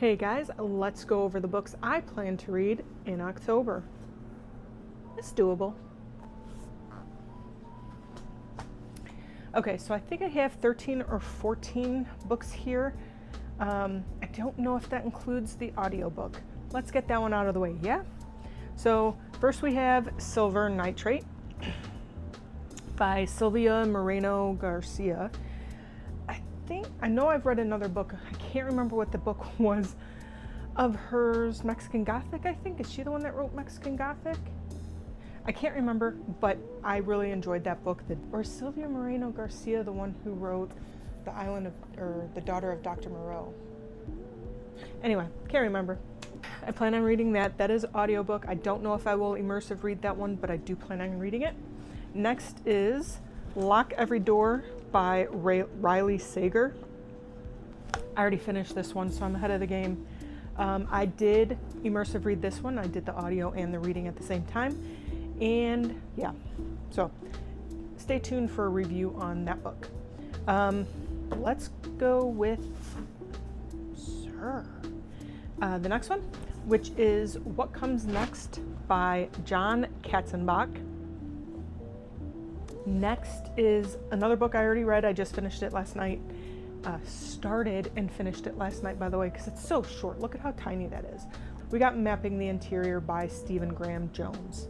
Hey guys, let's go over the books I plan to read in October. It's doable. Okay, so I think I have 13 or 14 books here. I don't know if that includes the audiobook. Let's get that one out of the way, yeah? So first we have Silver Nitrate by Silvia Moreno Garcia. I know I've read another book. I can't remember what the book was of hers. Mexican Gothic, I think. Is she the one that wrote Mexican Gothic? I can't remember, but I really enjoyed that book. Or Silvia Moreno Garcia, the one who wrote The Daughter of Dr. Moreau. Anyway, can't remember. I plan on reading that. That is audiobook. I don't know if I will immersive read that one, but I do plan on reading it. Next is Lock Every Door by Riley Sager. I already finished this one, so I'm ahead of the game. I did immersive read this one. I did the audio and the reading at the same time. And yeah, so stay tuned for a review on that book. Let's go with the next one, which is What Comes Next by John Katzenbach. Next is another book I already read. I just finished it last night. Started and finished it last night, by the way, because it's so short. Look at how tiny that is. We got Mapping the Interior by Stephen Graham Jones.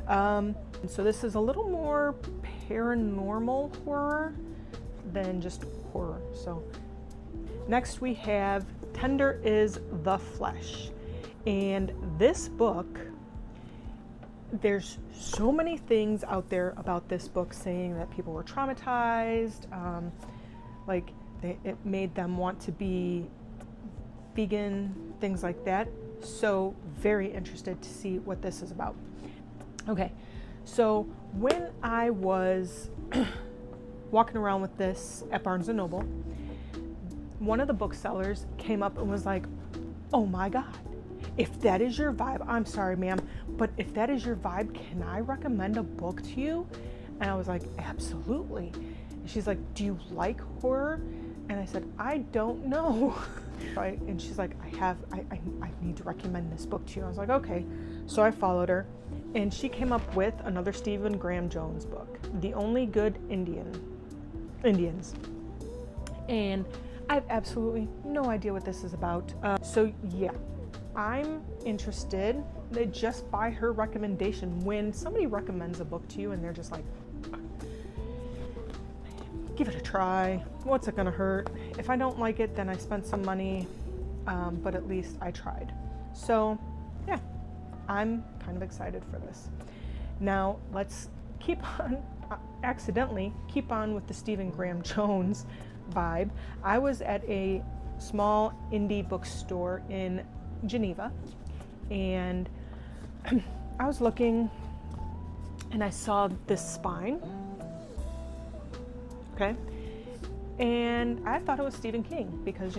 So this is a little more paranormal horror than just horror. So next we have Tender is the Flesh. And this book, there's so many things out there about this book saying that people were traumatized, it made them want to be vegan, things like that. So very interested to see what this is about. Okay, so when I was walking around with this at Barnes & Noble, one of the booksellers came up and was like, oh my God, if that is your vibe, I'm sorry ma'am, but if that is your vibe, can I recommend a book to you? And I was like, absolutely. And she's like, do you like horror? And I said, I don't know. Right? And she's like, I need to recommend this book to you. I was like, okay. So I followed her, and she came up with another Stephen Graham Jones book, The Only Good Indians. And I have absolutely no idea what this is about. So yeah, I'm interested just by her recommendation. When somebody recommends a book to you and they're just like, give it a try. What's it gonna hurt? If I don't like it, then I spent some money, but at least I tried. So yeah, I'm kind of excited for this. Now let's accidentally keep on with the Stephen Graham Jones vibe. I was at a small indie bookstore in Geneva, and I was looking and I saw this spine. Okay, and I thought it was Stephen King because,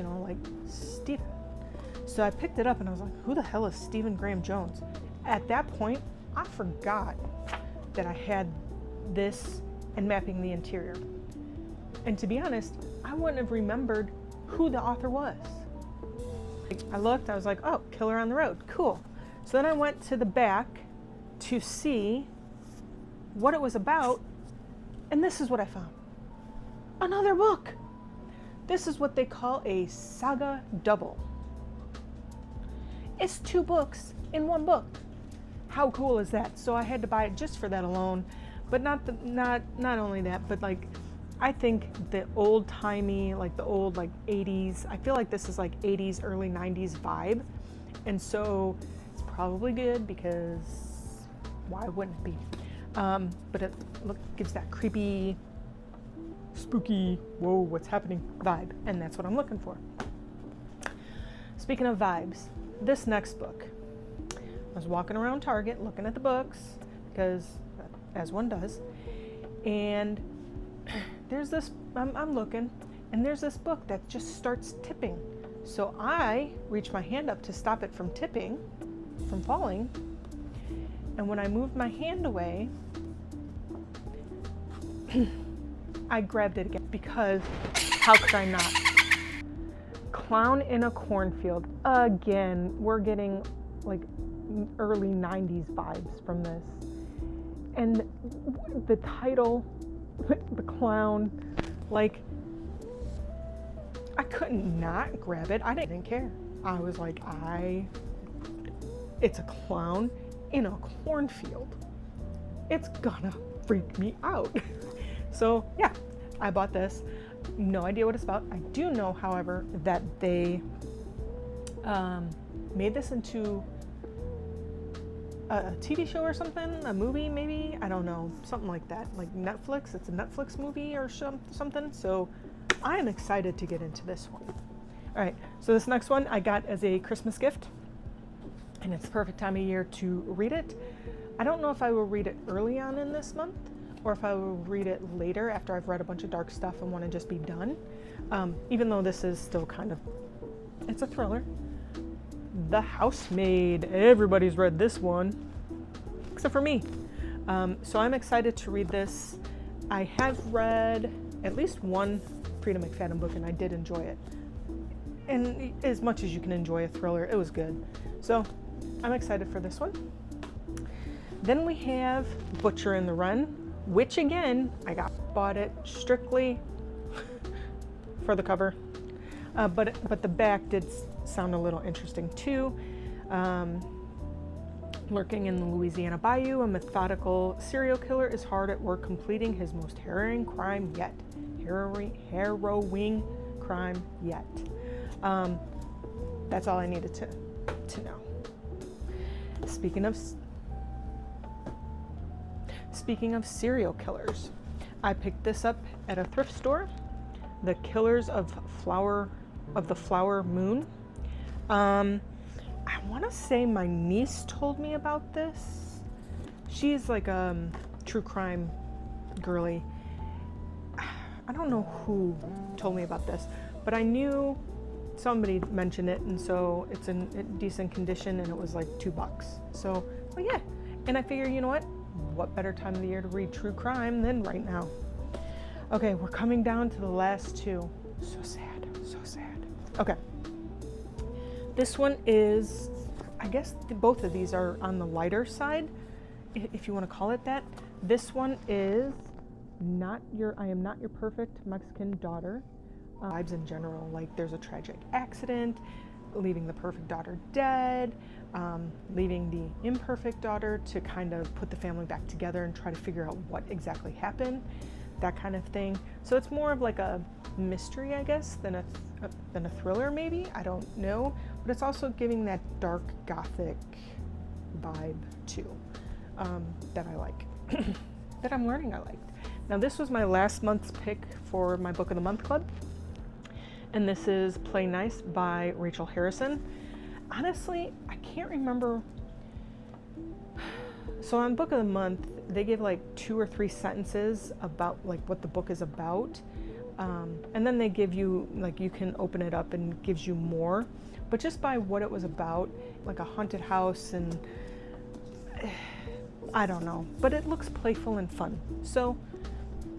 Stephen. So I picked it up and I was like, who the hell is Stephen Graham Jones? At that point, I forgot that I had this and Mapping the Interior. And to be honest, I wouldn't have remembered who the author was. I looked, I was like, oh, Killer on the Road, cool. So then I went to the back to see what it was about, and this is what I found. Another book. This is what they call a saga double. It's 2 books in 1 book. How cool is that? So I had to buy it just for that alone. But not only that, but I think the old timey, the old 80s, I feel like this is 80s, early 90s vibe. And so it's probably good because why wouldn't it be? But it gives that creepy, spooky, whoa, what's happening vibe, and that's what I'm looking for. Speaking of vibes, this next book, I was walking around Target looking at the books, because as one does, and there's this, I'm looking, and there's this book that just starts tipping. So I reach my hand up to stop it from tipping, from falling, and when I moved my hand away, I grabbed it again, because how could I not? Clown in a Cornfield. Again, we're getting like early 90s vibes from this. And the title, the clown, like, I couldn't not grab it. I didn't care. I was like, it's a clown in a cornfield. It's gonna freak me out. So yeah, I bought this. No idea what it's about. I do know, however, that they made this into a TV show or something, a movie maybe, I don't know, something like that, like Netflix. It's a Netflix movie or something. So I am excited to get into this one. All right, so this next one I got as a Christmas gift, and it's the perfect time of year to read it. I don't know if I will read it early on in this month or if I will read it later after I've read a bunch of dark stuff and want to just be done. Even though this is still kind of, it's a thriller. The Housemaid. Everybody's read this one, except for me. So I'm excited to read this. I have read at least one Frida McFadden book, and I did enjoy it. And as much as you can enjoy a thriller, it was good. So I'm excited for this one. Then we have Butcher and the Wren, which again, I bought it strictly for the cover. But the back did sound a little interesting too. Lurking in the Louisiana bayou, a methodical serial killer is hard at work completing his most harrowing crime yet. Harrowing crime yet. That's all I needed to know. Speaking of serial killers, I picked this up at a thrift store. The Killers of the Flower Moon. I want to say my niece told me about this. She's like a true crime girly. I don't know who told me about this, but I knew somebody mentioned it, and so it's in decent condition, and it was like $2. So, well, yeah. And I figure, you know what better time of the year to read true crime than right now? Okay, we're coming down to the last two. So sad, so sad. Okay. This one is, I guess both of these are on the lighter side, if you want to call it that. This one is I Am Not Your Perfect Mexican Daughter. Vibes in general, like there's a tragic accident, leaving the perfect daughter dead, leaving the imperfect daughter to kind of put the family back together and try to figure out what exactly happened, that kind of thing. So it's more of like a mystery, I guess, than a thriller maybe, I don't know, but it's also giving that dark gothic vibe too, that I like, that I'm learning I liked. Now this was my last month's pick for my Book of the Month Club, and this is Play Nice by Rachel Harrison. Honestly, I can't remember. So on Book of the Month, they give like 2 or 3 sentences about like what the book is about. And then they give you, like, you can open it up and it gives you more. But just by what it was about, like a haunted house, and I don't know. But it looks playful and fun. So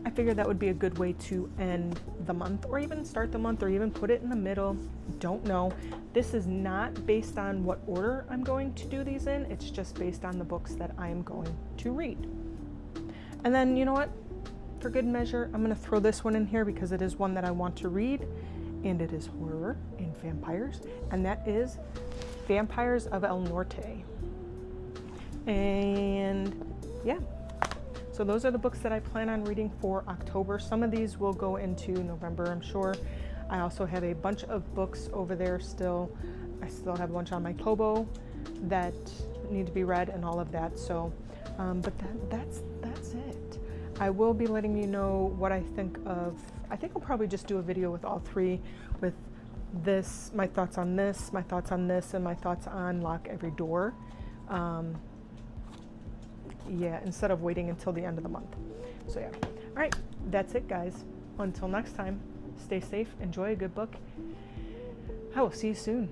I figured that would be a good way to end the month, or even start the month, or even put it in the middle. Don't know. This is not based on what order I'm going to do these in. It's just based on the books that I am going to read. And then, you know what? For good measure, I'm going to throw this one in here because it is one that I want to read, and it is horror and vampires, and that is Vampires of El Norte. And yeah. So those are the books that I plan on reading for October. Some of these will go into November, I'm sure. I also have a bunch of books over there still. I still have a bunch on my Kobo that need to be read and all of that. So, but that's it. I will be letting you know what I think of. I think I'll probably just do a video with all 3, with this, my thoughts on this, my thoughts on this, and my thoughts on Lock Every Door. Yeah, instead of waiting until the end of the month. So yeah. All right, that's it, guys. Until next time, stay safe, enjoy a good book. I will see you soon.